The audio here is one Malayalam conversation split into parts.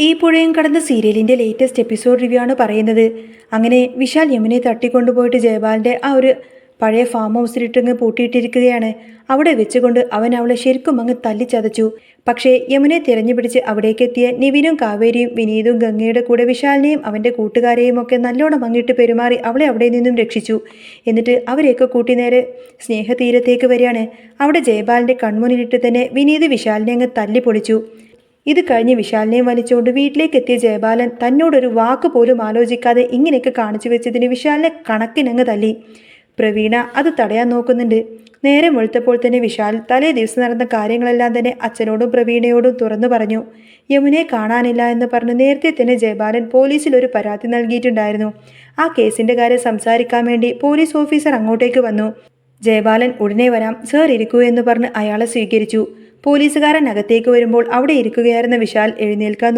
ഈ പുഴയും കടന്ന സീരിയലിൻ്റെ ലേറ്റസ്റ്റ് എപ്പിസോഡ് റിവ്യൂ ആണ് പറയുന്നത്. അങ്ങനെ വിശാൽ യമുനെ തട്ടിക്കൊണ്ടുപോയിട്ട് ജയപാലിൻ്റെ ആ ഒരു പഴയ ഫാം ഹൗസിലിട്ടങ്ങ് പൂട്ടിയിട്ടിരിക്കുകയാണ്. അവിടെ വെച്ചുകൊണ്ട് അവൻ അവളെ ശരിക്കും അങ്ങ് തല്ലിച്ചതച്ചു. പക്ഷേ യമുനെ തിരഞ്ഞുപിടിച്ച് അവിടേക്കെത്തിയ നിവിനും കാവേരിയും വിനീതും ഗംഗയുടെ കൂടെ വിശാലിനെയും അവൻ്റെ കൂട്ടുകാരെയും ഒക്കെ നല്ലോണം അങ്ങിട്ട് പെരുമാറി അവളെ അവിടെ നിന്നും രക്ഷിച്ചു. എന്നിട്ട് അവരെയൊക്കെ കൂട്ടി നേരെ സ്നേഹതീരത്തേക്ക് വരികയാണ്. അവിടെ ജയപാലിൻ്റെ കൺമുന്നിലിട്ട് തന്നെ വിനീത് വിശാലിനെ അങ്ങ് തല്ലി പൊളിച്ചു. ഇത് കഴിഞ്ഞ് വിശാലിനെയും വലിച്ചുകൊണ്ട് വീട്ടിലേക്ക് എത്തിയ ജയപാലൻ തന്നോടൊരു വാക്ക് പോലും ആലോചിക്കാതെ ഇങ്ങനെയൊക്കെ കാണിച്ചു വെച്ചതിന് വിശാലിനെ കണക്കിനങ്ങ് തല്ലി. പ്രവീണ അത് തടയാൻ നോക്കുന്നുണ്ട്. നേരം വെളുത്തപ്പോൾ തന്നെ വിശാൽ തലേ ദിവസം നടന്ന കാര്യങ്ങളെല്ലാം തന്നെ അച്ഛനോടും പ്രവീണയോടും തുറന്നു പറഞ്ഞു. യമുനെ കാണാനില്ല എന്ന് പറഞ്ഞ് നേരത്തെ തന്നെ ജയപാലൻ പോലീസിൽ ഒരു പരാതി നൽകിയിട്ടുണ്ടായിരുന്നു. ആ കേസിൻ്റെ കാര്യം സംസാരിക്കാൻ വേണ്ടി പോലീസ് ഓഫീസർ അങ്ങോട്ടേക്ക് വന്നു. ജയപാലൻ ഉടനെ വരാം സർ, ഇരിക്കൂ എന്ന് പറഞ്ഞ് അയാളെ സ്വീകരിച്ചു. പോലീസുകാരൻ അകത്തേക്ക് വരുമ്പോൾ അവിടെ ഇരിക്കുകയായിരുന്ന വിശാൽ എഴുന്നേൽക്കാൻ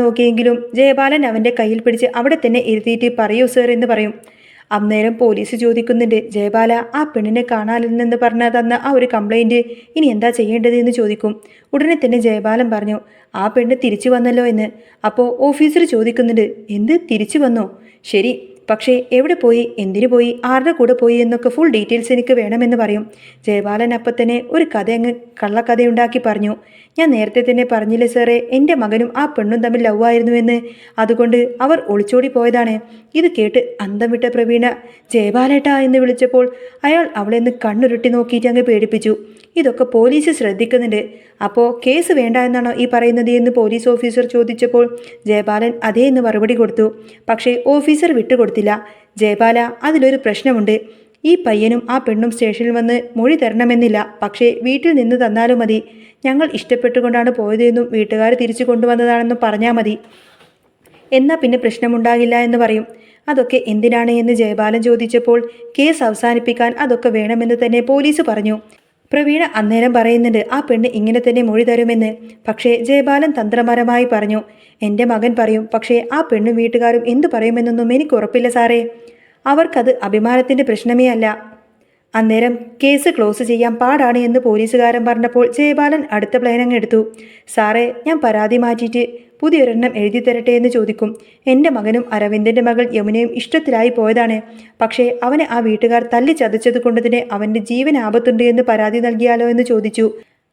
നോക്കിയെങ്കിലും ജയപാലൻ അവൻ്റെ കയ്യിൽ പിടിച്ച് അവിടെ തന്നെ ഇരുത്തിയിട്ട് പറയൂ സർ എന്ന് പറയും. അന്നേരം പോലീസ് ചോദിക്കുന്നുണ്ട്, ജയപാല, ആ പെണ്ണിനെ കാണാനില്ലെന്ന് പറഞ്ഞാൽ തന്ന ആ ഒരു കംപ്ലൈൻറ്റ് ഇനി എന്താ ചെയ്യേണ്ടത് എന്ന് ചോദിക്കും. ഉടനെ തന്നെ ജയപാലൻ പറഞ്ഞു, ആ പെണ്ണ് തിരിച്ചു വന്നല്ലോ എന്ന്. അപ്പോൾ ഓഫീസർ ചോദിക്കുന്നുണ്ട്, എന്ത് തിരിച്ചു വന്നോ? ശരി, പക്ഷേ എവിടെ പോയി, എന്തിനു പോയി, ആരുടെ കൂടെ പോയി എന്നൊക്കെ ഫുൾ ഡീറ്റെയിൽസ് എനിക്ക് വേണമെന്ന് പറയും. ജയപാലൻ അപ്പം തന്നെ ഒരു കഥ അങ്ങ് കള്ളക്കഥയുണ്ടാക്കി പറഞ്ഞു. ഞാൻ നേരത്തെ തന്നെ പറഞ്ഞില്ലേ സാറേ, എൻ്റെ മകനും ആ പെണ്ണും തമ്മിൽ ലവായിരുന്നുവെന്ന്. അതുകൊണ്ട് അവർ ഒളിച്ചോടി പോയതാണ്. ഇത് കേട്ട് അന്തം വിട്ട പ്രവീണ ജയപാലേട്ടാ എന്ന് വിളിച്ചപ്പോൾ അയാൾ അവളെ ഒന്ന് കണ്ണുരുട്ടി നോക്കിയിട്ട് അങ്ങ് പേടിപ്പിച്ചു. ഇതൊക്കെ പോലീസ് ശ്രദ്ധിക്കുന്നുണ്ട്. അപ്പോൾ കേസ് വേണ്ട എന്നാണോ ഈ പറയുന്നത് എന്ന് പോലീസ് ഓഫീസർ ചോദിച്ചപ്പോൾ ജയപാലൻ അതേ എന്ന് മറുപടി കൊടുത്തു. പക്ഷേ ഓഫീസർ വിട്ടുകൊടുത്തില്ല. ജയപാല, അതിലൊരു പ്രശ്നമുണ്ട്. ഈ പയ്യനും ആ പെണ്ണും സ്റ്റേഷനിൽ വന്ന് മൊഴി തരണമെന്നില്ല. പക്ഷേ വീട്ടിൽ നിന്ന് തന്നാലും മതി. ഞങ്ങൾ ഇഷ്ടപ്പെട്ടുകൊണ്ടാണ് പോയതെന്നും വീട്ടുകാർ തിരിച്ചു കൊണ്ടുവന്നതാണെന്നും പറഞ്ഞാൽ മതി. എന്നാൽ പിന്നെ പ്രശ്നമുണ്ടാകില്ല എന്ന് പറയും. അതൊക്കെ എന്തിനാണ് എന്ന് ജയപാലൻ ചോദിച്ചപ്പോൾ കേസ് അവസാനിപ്പിക്കാൻ അതൊക്കെ വേണമെന്ന് തന്നെ പോലീസ് പറഞ്ഞു. പ്രവീണ അന്നേരം പറയുന്നുണ്ട്, ആ പെണ്ണ് ഇങ്ങനെ തന്നെ മൊഴി തരുമെന്ന്. പക്ഷേ ജയപാലൻ തന്ത്രപരമായി പറഞ്ഞു, എൻ്റെ മകൻ പറയും. പക്ഷേ ആ പെണ്ണും വീട്ടുകാരും എന്തു പറയുമെന്നൊന്നും എനിക്ക് ഉറപ്പില്ല സാറേ. അവർക്കത് അഭിമാനത്തിൻ്റെ പ്രശ്നമേ അല്ല. അന്നേരം കേസ് ക്ലോസ് ചെയ്യാൻ പാടാണ് എന്ന് പോലീസുകാരൻ പറഞ്ഞപ്പോൾ ജയപാലൻ അടുത്ത പ്ലാൻ അങ്ങ് എടുത്തു. സാറേ, ഞാൻ പരാതി മാറ്റിയിട്ട് പുതിയൊരെണ്ണം എഴുതി തരട്ടെ എന്ന് ചോദിക്കും. എൻ്റെ മകനും അരവിന്ദൻ്റെ മകൾ യമുനയും ഇഷ്ടത്തിലായി പോയതാണ്. പക്ഷേ അവനെ ആ വീട്ടുകാർ തല്ലി ചതച്ചത് കൊണ്ട് തന്നെ അവൻ്റെ ജീവൻ ആപത്തുണ്ട് എന്ന് പരാതി നൽകിയാലോ എന്ന് ചോദിച്ചു.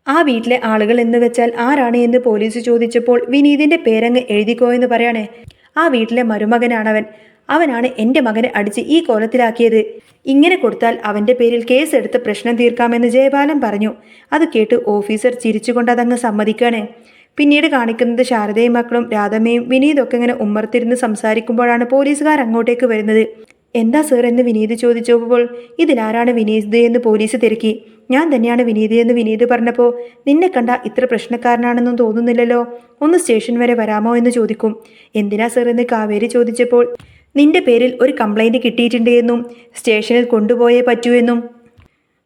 ആ വീട്ടിലെ ആളുകൾ എന്ന് വെച്ചാൽ ആരാണ് എന്ന് പോലീസ് ചോദിച്ചപ്പോൾ വിനീതിൻ്റെ പേരങ്ങ് എഴുതിക്കോ എന്ന് പറയാണ്. ആ വീട്ടിലെ മരുമകനാണവൻ. അവനാണ് എൻ്റെ മകനെ അടിച്ച് ഈ കോലത്തിലാക്കിയത്. ഇങ്ങനെ കൊടുത്താൽ അവൻ്റെ പേരിൽ കേസെടുത്ത് പ്രശ്നം തീർക്കാമെന്ന് ജയപാലൻ പറഞ്ഞു. അത് കേട്ട് ഓഫീസർ ചിരിച്ചുകൊണ്ട് അതങ്ങ് സമ്മതിക്കാണ്. പിന്നീട് കാണിക്കുന്നത് ശാരദയും മക്കളും രാധമ്മയും വിനീതൊക്കെ ഇങ്ങനെ ഉമ്മർത്തിരുന്ന് സംസാരിക്കുമ്പോഴാണ് പോലീസുകാർ അങ്ങോട്ടേക്ക് വരുന്നത്. എന്താ സർ എന്ന് വിനീത് ചോദിച്ചപ്പോൾ ഇതിലാരാണ് വിനീത് എന്ന് പോലീസ് തിരക്കി. ഞാൻ തന്നെയാണ് വിനീത് എന്ന് വിനീത് പറഞ്ഞപ്പോൾ നിന്നെ കണ്ട ഇത്ര പ്രശ്നക്കാരനാണെന്നും തോന്നുന്നില്ലല്ലോ, ഒന്ന് സ്റ്റേഷൻ വരെ വരാമോ എന്ന് ചോദിക്കും. എന്തിനാ സർ എന്ന് കാവേരി ചോദിച്ചപ്പോൾ നിന്റെ പേരിൽ ഒരു കംപ്ലൈൻറ്റ് കിട്ടിയിട്ടുണ്ട് എന്നും സ്റ്റേഷനിൽ കൊണ്ടുപോയേ പറ്റൂ എന്നും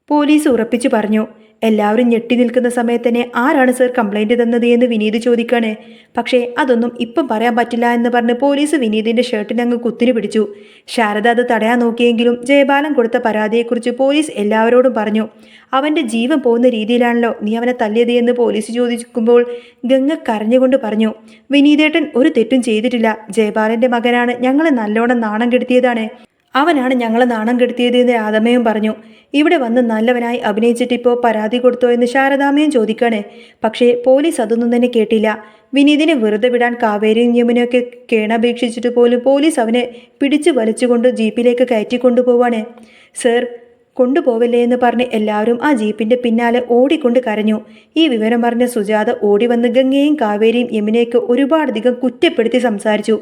പോലീസ് ഉറപ്പിച്ചു പറഞ്ഞു. എല്ലാവരും ഞെട്ടി നിൽക്കുന്ന സമയത്ത് തന്നെ ആരാണ് സർ കംപ്ലൈൻറ്റ് തന്നത് എന്ന് വിനീത് ചോദിക്കാണ്. പക്ഷേ അതൊന്നും ഇപ്പം പറയാൻ പറ്റില്ല എന്ന് പറഞ്ഞ് പോലീസ് വിനീതിൻ്റെ ഷർട്ടിനങ്ങ് കുത്തിരി പിടിച്ചു. ശാരദ അത് തടയാൻ നോക്കിയെങ്കിലും ജയപാലൻ കൊടുത്ത പരാതിയെക്കുറിച്ച് പോലീസ് എല്ലാവരോടും പറഞ്ഞു. അവൻ്റെ ജീവൻ പോകുന്ന രീതിയിലാണല്ലോ നീ അവനെ തല്ലിയത് എന്ന് പോലീസ് ചോദിക്കുമ്പോൾ ഗംഗ കരഞ്ഞുകൊണ്ട് പറഞ്ഞു, വിനീതേട്ടൻ ഒരു തെറ്റും ചെയ്തിട്ടില്ല. ജയപാലൻ്റെ മകനാണ്, ഞങ്ങളെ നല്ലോണം നാണം കെടുത്തിയതാണ്. അവനാണ് ഞങ്ങളെ നാണം കെടുത്തിയത് എന്ന് രാധമ്മയും പറഞ്ഞു. ഇവിടെ വന്ന് നല്ലവനായി അഭിനയിച്ചിട്ട് ഇപ്പോൾ പരാതി കൊടുത്തോ എന്ന് ശാരദാമ്മയും ചോദിക്കാണ്. പക്ഷേ പോലീസ് അതൊന്നും തന്നെ കേട്ടില്ല. വിനീതിനെ വെറുതെ വിടാൻ കാവേരിയും യമുനയൊക്കെ കേണപേക്ഷിച്ചിട്ട് പോലും പോലീസ് അവനെ പിടിച്ചു വലിച്ചുകൊണ്ട് ജീപ്പിലേക്ക് കയറ്റിക്കൊണ്ടുപോവാണ്. സർ, കൊണ്ടുപോവല്ലേ എന്ന് പറഞ്ഞ് എല്ലാവരും ആ ജീപ്പിൻ്റെ പിന്നാലെ ഓടിക്കൊണ്ട് കരഞ്ഞു. ഈ വിവരം പറഞ്ഞ സുജാത ഓടി വന്ന് ഗംഗയെയും കാവേരിയും യമുനയൊക്കെ ഒരുപാടധികം കുറ്റപ്പെടുത്തി സംസാരിച്ചു.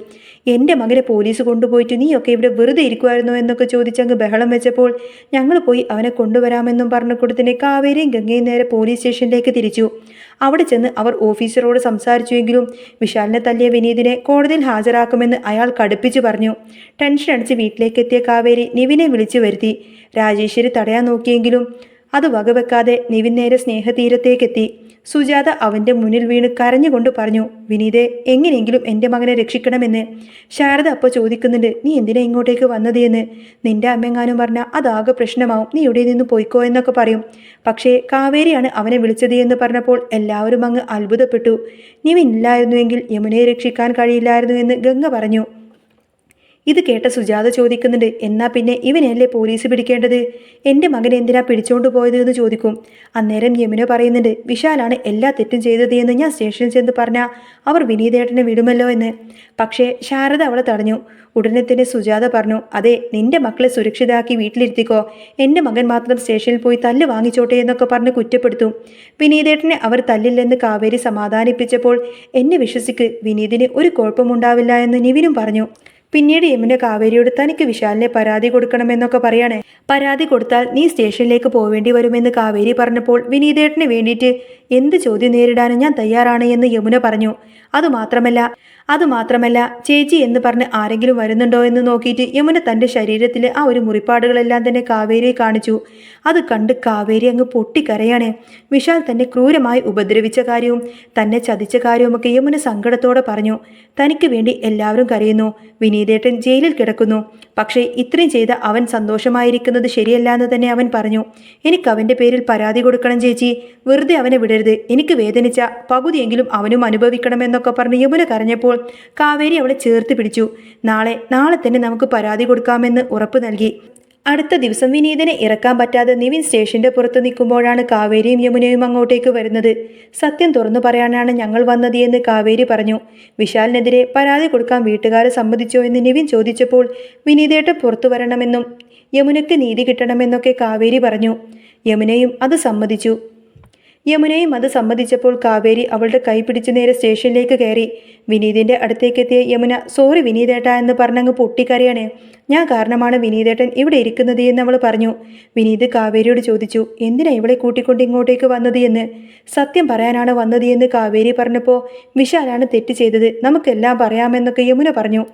എൻ്റെ മകനെ പോലീസ് കൊണ്ടുപോയിട്ട് നീയൊക്കെ ഇവിടെ വെറുതെ ഇരിക്കുമായിരുന്നോ എന്നൊക്കെ ചോദിച്ചങ്ങ് ബഹളം വെച്ചപ്പോൾ ഞങ്ങൾ പോയി അവനെ കൊണ്ടുവരാമെന്നും പറഞ്ഞു കൊടുത്തിനെ കാവേരിയും ഗംഗയും നേരെ പോലീസ് സ്റ്റേഷനിലേക്ക് തിരിച്ചു. അവിടെ ചെന്ന് അവർ ഓഫീസറോട് സംസാരിച്ചുവെങ്കിലും വിശാലിനെ തല്ലിയ വിനീതിനെ കോടതിയിൽ ഹാജരാക്കുമെന്ന് അയാൾ കടുപ്പിച്ചു പറഞ്ഞു. ടെൻഷൻ അടിച്ച് വീട്ടിലേക്ക് എത്തിയ കാവേരി നിവിനെ വിളിച്ചു വരുത്തി. രാജേശ്വരി തടയാൻ നോക്കിയെങ്കിലും അത് വകവെക്കാതെ നിവിൻ നേരെ സ്നേഹതീരത്തേക്കെത്തി. സുജാത അവൻ്റെ മുന്നിൽ വീണ് കരഞ്ഞുകൊണ്ട് പറഞ്ഞു, വിനീതെ, എങ്ങനെയെങ്കിലും എൻ്റെ മകനെ രക്ഷിക്കണമെന്ന്. ശാരദ അപ്പോൾ ചോദിക്കുന്നുണ്ട്, നീ എന്തിനാ ഇങ്ങോട്ടേക്ക് വന്നത് എന്ന്. നിന്റെ അമ്മയെങ്ങാനും പറഞ്ഞാൽ അതാകെ പ്രശ്നമാവും, നീ ഇവിടെ നിന്ന് പോയിക്കോ എന്നൊക്കെ പറയും. പക്ഷേ കാവേരിയാണ് അവനെ വിളിച്ചത് എന്ന് പറഞ്ഞപ്പോൾ എല്ലാവരും അങ്ങ് അത്ഭുതപ്പെട്ടു. നിവിൻ ഇല്ലായിരുന്നുവെങ്കിൽ യമുനയെ രക്ഷിക്കാൻ കഴിയില്ലായിരുന്നു എന്ന് ഗംഗ പറഞ്ഞു. ഇത് കേട്ട സുജാത ചോദിക്കുന്നുണ്ട്, എന്നാ പിന്നെ ഇവനെയല്ലേ പോലീസ് പിടിക്കേണ്ടത്? എൻ്റെ മകനെ എന്തിനാ പിടിച്ചോണ്ട് പോയത് എന്ന് ചോദിക്കും. അന്നേരം യമുന പറയുന്നുണ്ട്, വിശാലാണ് എല്ലാ തെറ്റും ചെയ്തത് എന്ന് ഞാൻ സ്റ്റേഷനിൽ ചെന്ന് പറഞ്ഞാൽ അവർ വിനീതേട്ടനെ വിടുമല്ലോ എന്ന്. പക്ഷേ ശാരദ അവളെ തടഞ്ഞു. ഉടനെ തന്നെ സുജാത പറഞ്ഞു, അതെ, നിന്റെ മക്കളെ സുരക്ഷിതാക്കി വീട്ടിലിരുത്തിക്കോ, എൻ്റെ മകൻ മാത്രം സ്റ്റേഷനിൽ പോയി തല്ല് വാങ്ങിച്ചോട്ടെ എന്നൊക്കെ പറഞ്ഞ് കുറ്റപ്പെടുത്തും. വിനീതേട്ടനെ അവർ തല്ലില്ലെന്ന് കാവേരി സമാധാനിപ്പിച്ചപ്പോൾ, എന്നെ വിശ്വസിക്ക്, വിനീതിന് ഒരു കുഴപ്പമുണ്ടാവില്ല എന്ന് നിവിനും പറഞ്ഞു. പിന്നീട് യമുന കാവേരിയോട് തനിക്ക് വിശാലിനെ പരാതി കൊടുക്കണമെന്നൊക്കെ പറയാണ്. പരാതി കൊടുത്താൽ നീ സ്റ്റേഷനിലേക്ക് പോവേണ്ടി വരുമെന്ന് കാവേരി പറഞ്ഞപ്പോൾ വിനീതേട്ടന് വേണ്ടിയിട്ട് എന്ത് ചോദ്യം നേരിടാനും ഞാൻ തയ്യാറാണ് എന്ന് യമുന പറഞ്ഞു. അതുമാത്രമല്ല ചേച്ചി എന്ന് പറഞ്ഞ് ആരെങ്കിലും വരുന്നുണ്ടോ എന്ന് നോക്കിയിട്ട് യമുന തൻ്റെ ശരീരത്തിലെ ആ ഒരു മുറിപ്പാടുകളെല്ലാം തന്നെ കാവേരിയെ കാണിച്ചു. അത് കണ്ട് കാവേരി അങ്ങ് പൊട്ടിക്കരയാണ്. വിശാൽ തന്നെ ക്രൂരമായി ഉപദ്രവിച്ച കാര്യവും തന്നെ ചതിച്ച കാര്യവുമൊക്കെ യമുന സങ്കടത്തോടെ പറഞ്ഞു. തനിക്ക് വേണ്ടി എല്ലാവരും കരയുന്നു. വിനീതേട്ടൻ ജയിലിൽ കിടക്കുന്നു. പക്ഷേ ഇത്രയും ചെയ്ത അവൻ സന്തോഷമായിരിക്കുന്നത് ശരിയല്ല എന്ന് തന്നെ അവൻ പറഞ്ഞു. എനിക്ക് അവൻ്റെ പേരിൽ പരാതി കൊടുക്കണം ചേച്ചി, വെറുതെ അവനെ വിടരുത്. എനിക്ക് വേദനിച്ച പകുതിയെങ്കിലും അവനും അനുഭവിക്കണമെന്നൊക്കെ പറഞ്ഞ് യമുന കരഞ്ഞപ്പോൾ കാവേരി അവളെ ചേർത്ത് പിടിച്ചു. നാളെ തന്നെ നമുക്ക് പരാതി കൊടുക്കാമെന്ന് ഉറപ്പ് നൽകി. അടുത്ത ദിവസം വിനീതനെ ഇറക്കാൻ പറ്റാതെ നിവിൻ സ്റ്റേഷന്റെ പുറത്ത് നിൽക്കുമ്പോഴാണ് കാവേരിയും യമുനയും അങ്ങോട്ടേക്ക് വരുന്നത്. സത്യം തുറന്നു പറയാനാണ് ഞങ്ങൾ വന്നത് എന്ന് കാവേരി പറഞ്ഞു. വിശാലിനെതിരെ പരാതി കൊടുക്കാൻ വീട്ടുകാരെ സമ്മതിച്ചോ എന്ന് നിവിൻ ചോദിച്ചപ്പോൾ വിനീതേട്ടൻ പുറത്തു വരണമെന്നും യമുനയ്ക്ക് നീതി കിട്ടണമെന്നൊക്കെ കാവേരി പറഞ്ഞു. യമുനയും അത് സമ്മതിച്ചപ്പോൾ കാവേരി അവളുടെ കൈ പിടിച്ച് നേരെ സ്റ്റേഷനിലേക്ക് കയറി. വിനീതിൻ്റെ അടുത്തേക്കെത്തിയ യമുന, സോറി വിനീതേട്ട എന്ന് പറഞ്ഞങ്ങ് പൊട്ടിക്കരയാണ്. ഞാൻ കാരണമാണ് വിനീതേട്ടൻ ഇവിടെ ഇരിക്കുന്നത് എന്ന് അവൾ പറഞ്ഞു. വിനീത് കാവേരിയോട് ചോദിച്ചു, എന്തിനാ ഇവളെ കൂട്ടിക്കൊണ്ട് ഇങ്ങോട്ടേക്ക് വന്നത് എന്ന്. സത്യം പറയാനാണ് വന്നത് എന്ന് കാവേരി പറഞ്ഞപ്പോൾ, വിശാലാണ് തെറ്റ് ചെയ്തത്, നമുക്കെല്ലാം പറയാമെന്നൊക്കെ യമുന പറഞ്ഞു.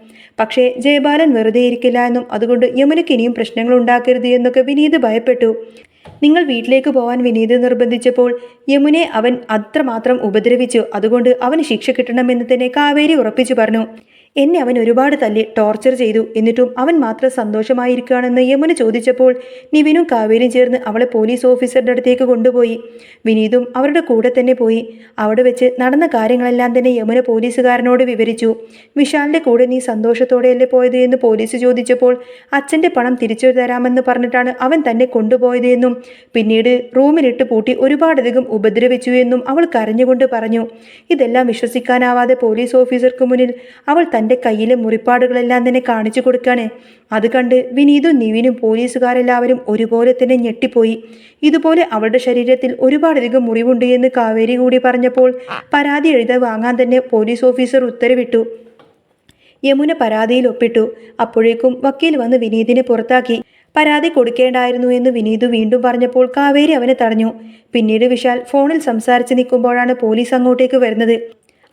പക്ഷേ ജയബാലൻ വെറുതെ ഇരിക്കില്ല എന്നും അതുകൊണ്ട് യമുനയ്ക്ക് ഇനിയും പ്രശ്നങ്ങൾ ഉണ്ടാക്കരുത് എന്നൊക്കെ വിനീത് ഭയപ്പെട്ടു. നിങ്ങൾ വീട്ടിലേക്ക് പോവാൻ വിനീത് നിർബന്ധിച്ചപ്പോൾ യമുനെ അവൻ അത്രമാത്രം ഉപദ്രവിച്ചു. അതുകൊണ്ട് അവന് ശിക്ഷ കിട്ടണമെന്ന് തന്നെ കാവേരി ഉറപ്പിച്ചു പറഞ്ഞു. എന്നെ അവൻ ഒരുപാട് തല്ലി ടോർച്ചർ ചെയ്തു, എന്നിട്ടും അവൻ മാത്രം സന്തോഷമായിരിക്കുകയാണെന്ന് യമുന ചോദിച്ചപ്പോൾ നിവിനും കാവേരിയും ചേർന്ന് അവളെ പോലീസ് ഓഫീസറുടെ അടുത്തേക്ക് കൊണ്ടുപോയി. വിനീതും അവരുടെ കൂടെ തന്നെ പോയി. അവിടെ വെച്ച് നടന്ന കാര്യങ്ങളെല്ലാം തന്നെ യമുന പോലീസുകാരനോട് വിവരിച്ചു. വിശാലിൻ്റെ കൂടെ നീ സന്തോഷത്തോടെയല്ലേ പോയത് എന്ന് പോലീസ് ചോദിച്ചപ്പോൾ അച്ഛൻ്റെ പണം തിരിച്ചു തരാമെന്ന് പറഞ്ഞിട്ടാണ് അവൻ തന്നെ കൊണ്ടുപോയത് എന്നും പിന്നീട് റൂമിലിട്ട് പൂട്ടി ഒരുപാടധികം ഉപദ്രവിച്ചു എന്നും അവൾ കരഞ്ഞുകൊണ്ട് പറഞ്ഞു. ഇതെല്ലാം വിശ്വസിക്കാനാവാതെ പോലീസ് ഓഫീസർക്ക് മുന്നിൽ അവൾ തൻ്റെ കയ്യിലെ മുറിപ്പാടുകളെല്ലാം തന്നെ കാണിച്ചു കൊടുക്കാണ്. അത് കണ്ട് വിനീതും നിവിനും പോലീസുകാരെല്ലാവരും ഒരുപോലെ തന്നെ ഞെട്ടിപ്പോയി. ഇതുപോലെ അവളുടെ ശരീരത്തിൽ ഒരുപാടധികം മുറിവുണ്ട് എന്ന് കാവേരി കൂടി പറഞ്ഞപ്പോൾ പരാതി എഴുതി വാങ്ങാൻ തന്നെ പോലീസ് ഓഫീസർ ഉത്തരവിട്ടു. യമുന പരാതിയിൽ ഒപ്പിട്ടു. അപ്പോഴേക്കും വക്കീൽ വന്ന് വിനീതിനെ പുറത്താക്കി. പരാതി കൊടുക്കേണ്ടായിരുന്നു എന്ന് വിനീതു വീണ്ടും പറഞ്ഞപ്പോൾ കാവേരി അവനെ തടഞ്ഞു. പിന്നീട് വിശാൽ ഫോണിൽ സംസാരിച്ച് നിൽക്കുമ്പോഴാണ് പോലീസ് അങ്ങോട്ടേക്ക് വരുന്നത്.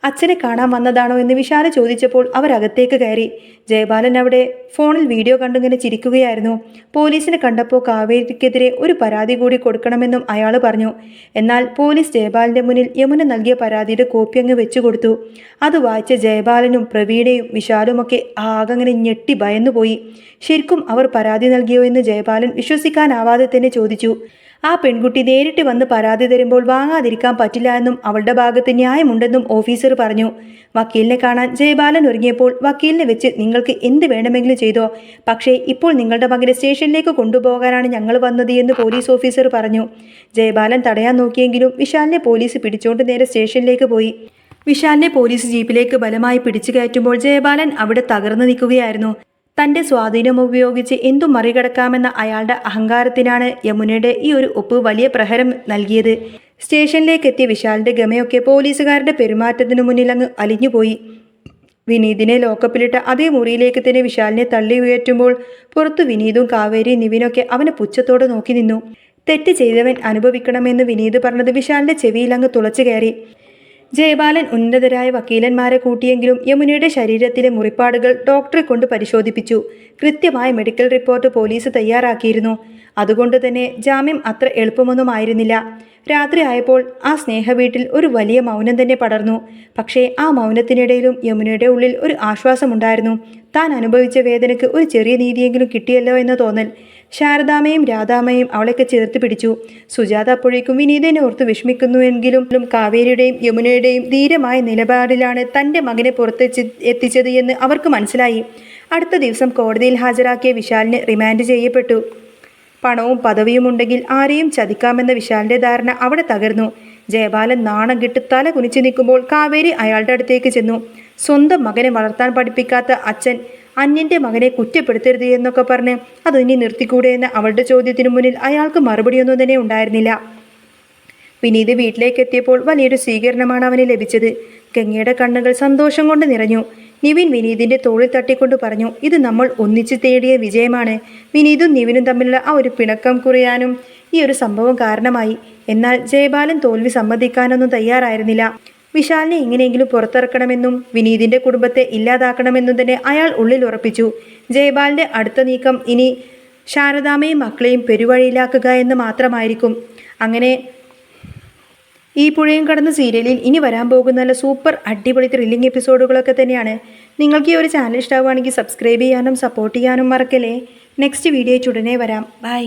അച്ഛനെ കാണാൻ വന്നതാണോ എന്ന് വിശാല ചോദിച്ചപ്പോൾ അവരകത്തേക്ക് കയറി. ജയബാലൻ അവിടെ ഫോണിൽ വീഡിയോ കണ്ടിങ്ങനെ ചിരിക്കുകയായിരുന്നു. പോലീസിനെ കണ്ടപ്പോൾ കാവേരിക്കെതിരെ ഒരു പരാതി കൂടി കൊടുക്കണമെന്നും അയാൾ പറഞ്ഞു. എന്നാൽ പോലീസ് ജയബാലൻ്റെ മുന്നിൽ യമുന നൽകിയ പരാതിയുടെ കോപ്പി അങ്ങ് വെച്ചു കൊടുത്തു. അത് വായിച്ച ജയബാലനും പ്രവീണയും വിശാലുമൊക്കെ ആകങ്ങനെ ഞെട്ടി ഭയന്നുപോയി. ശരിക്കും അവർ പരാതി നൽകിയോ എന്ന് ജയബാലൻ വിശ്വസിക്കാനാവാതെ തന്നെ ചോദിച്ചു. ആ പെൺകുട്ടി നേരിട്ട് വന്ന് പരാതി തരുമ്പോൾ വാങ്ങാതിരിക്കാൻ പറ്റില്ല എന്നും അവളുടെ ഭാഗത്ത് ന്യായമുണ്ടെന്നും ഓഫീസർ പറഞ്ഞു. വക്കീലിനെ കാണാൻ ജയബാലൻ ഒരുങ്ങിയപ്പോൾ വക്കീലിനെ വെച്ച് നിങ്ങൾക്ക് എന്ത് വേണമെങ്കിലും ചെയ്തോ, പക്ഷേ ഇപ്പോൾ നിങ്ങളുടെ മകനെ സ്റ്റേഷനിലേക്ക് കൊണ്ടുപോകാനാണ് ഞങ്ങൾ വന്നത് എന്ന് പോലീസ് ഓഫീസർ പറഞ്ഞു. ജയബാലൻ തടയാൻ നോക്കിയെങ്കിലും വിശാലിനെ പോലീസ് പിടിച്ചോണ്ട് നേരെ സ്റ്റേഷനിലേക്ക് പോയി. വിശാലിനെ പോലീസ് ജീപ്പിലേക്ക് ബലമായി പിടിച്ചു കയറ്റുമ്പോൾ ജയബാലൻ അവിടെ തകർന്നു നിൽക്കുകയായിരുന്നു. തൻ്റെ സ്വാധീനം ഉപയോഗിച്ച് എന്തും മറികടക്കാമെന്ന അയാളുടെ അഹങ്കാരത്തിനാണ് യമുനയുടെ ഈ ഒരു ഒപ്പ് വലിയ പ്രഹരം നൽകിയത്. സ്റ്റേഷനിലേക്ക് എത്തിയ വിശാലിൻ്റെ ഗമയൊക്കെ പോലീസുകാരുടെ പെരുമാറ്റത്തിനു മുന്നിൽ അങ്ങ് അലിഞ്ഞുപോയി. വിനീതിനെ ലോക്കപ്പിലിട്ട അതേ മുറിയിലേക്ക് തന്നെ വിശാലിനെ തള്ളി ഉയർത്തുമ്പോൾ പുറത്തു വിനീതും കാവേരിയും നിവിനൊക്കെ അവനെ പുച്ഛത്തോടെ നോക്കി നിന്നു. തെറ്റ് ചെയ്തവൻ അനുഭവിക്കണമെന്ന് വിനീത് പറഞ്ഞത് വിശാലിൻ്റെ ചെവിയിൽ അങ്ങ് തുളച്ചു കയറി. ജയബാലൻ ഉന്നതരായ വക്കീലന്മാരെ കൂട്ടിയെങ്കിലും യമുനയുടെ ശരീരത്തിലെ മുറിപ്പാടുകൾ ഡോക്ടറെ കൊണ്ട് പരിശോധിപ്പിച്ചു. കൃത്യമായ മെഡിക്കൽ റിപ്പോർട്ട് പോലീസ് തയ്യാറാക്കിയിരുന്നു. അതുകൊണ്ട് തന്നെ ജാമ്യം അത്ര എളുപ്പമൊന്നുമായിരുന്നില്ല. രാത്രി ആയപ്പോൾ ആ സ്നേഹവീട്ടിൽ ഒരു വലിയ മൗനം തന്നെ പടർന്നു. പക്ഷേ ആ മൗനത്തിനിടയിലും യമുനയുടെ ഉള്ളിൽ ഒരു ആശ്വാസമുണ്ടായിരുന്നു. താൻ അനുഭവിച്ച വേദനയ്ക്ക് ഒരു ചെറിയ നീതിയെങ്കിലും കിട്ടിയല്ലോ എന്ന തോന്നൽ. ശാരദാമ്മയും രാധാമ്മയും അവളെയൊക്കെ ചേർത്ത് പിടിച്ചു. സുജാത അപ്പോഴേക്കും വിനീതനെ ഓർത്ത് വിഷമിക്കുന്നുവെങ്കിലും കാവേരിയുടെയും യമുനയുടെയും ധീരമായ നിലപാടിലാണ് തൻ്റെ മകനെ എത്തിച്ചത് എന്ന് അവർക്ക് മനസ്സിലായി. അടുത്ത ദിവസം കോടതിയിൽ ഹാജരാക്കിയ വിശാലിന് റിമാൻഡ് ചെയ്യപ്പെട്ടു. പണവും പദവിയും ഉണ്ടെങ്കിൽ ആരെയും ചതിക്കാമെന്ന വിശാലിൻ്റെ ധാരണ അവിടെ തകർന്നു. ജയബാലൻ നാണം കെട്ട് തല കുനിച്ചു നിൽക്കുമ്പോൾ കാവേരി അയാളുടെ അടുത്തേക്ക് ചെന്നു. സ്വന്തം മകനെ വളർത്താൻ പഠിപ്പിക്കാത്ത അച്ഛൻ അന്യൻ്റെ മകനെ കുറ്റപ്പെടുത്തരുത് എന്നൊക്കെ പറഞ്ഞ് അത് ഇനി നിർത്തിക്കൂടെ എന്ന അവളുടെ ചോദ്യത്തിനു മുന്നിൽ അയാൾക്ക് മറുപടിയൊന്നും തന്നെ ഉണ്ടായിരുന്നില്ല. വിനീത് വീട്ടിലേക്ക് എത്തിയപ്പോൾ വലിയൊരു സ്വീകരണമാണ് അവന് ലഭിച്ചത്. ഗംഗയുടെ കണ്ണുകൾ സന്തോഷം കൊണ്ട് നിറഞ്ഞു. നിവിൻ വിനീതിൻ്റെ തോളിൽ തട്ടിക്കൊണ്ട് പറഞ്ഞു, ഇത് നമ്മൾ ഒന്നിച്ചു തേടിയ വിജയമാണ്. വിനീതും നിവിനും തമ്മിലുള്ള ആ ഒരു പിണക്കം കുറയാനും ഈ ഒരു സംഭവം കാരണമായി. എന്നാൽ ജയബാലൻ തോൽവി സമ്മതിക്കാനൊന്നും തയ്യാറായിരുന്നില്ല. വിശാലിനെ എങ്ങനെയെങ്കിലും പുറത്തിറക്കണമെന്നും വിനീതിൻ്റെ കുടുംബത്തെ ഇല്ലാതാക്കണമെന്നും തന്നെ അയാൾ ഉള്ളിൽ ഉറപ്പിച്ചു. ജയബാലിൻ്റെ അടുത്ത നീക്കം ഇനി ശാരദാമ്മയും മക്കളെയും പെരുവഴിയിലാക്കുക എന്ന് മാത്രമായിരിക്കും. അങ്ങനെ ഈ പുഴയും കടന്ന സീരിയലിൽ ഇനി വരാൻ പോകുന്ന നല്ല സൂപ്പർ അടിപൊളി ത്രില്ലിംഗ് എപ്പിസോഡുകളൊക്കെ തന്നെയാണ്. നിങ്ങൾക്ക് ഈ ഒരു ചാനൽ ഇഷ്ടമാവുകയാണെങ്കിൽ സബ്സ്ക്രൈബ് ചെയ്യാനും സപ്പോർട്ട് ചെയ്യാനും മറക്കല്ലേ. നെക്സ്റ്റ് വീഡിയോ ഉടനെ വരാം. ബൈ.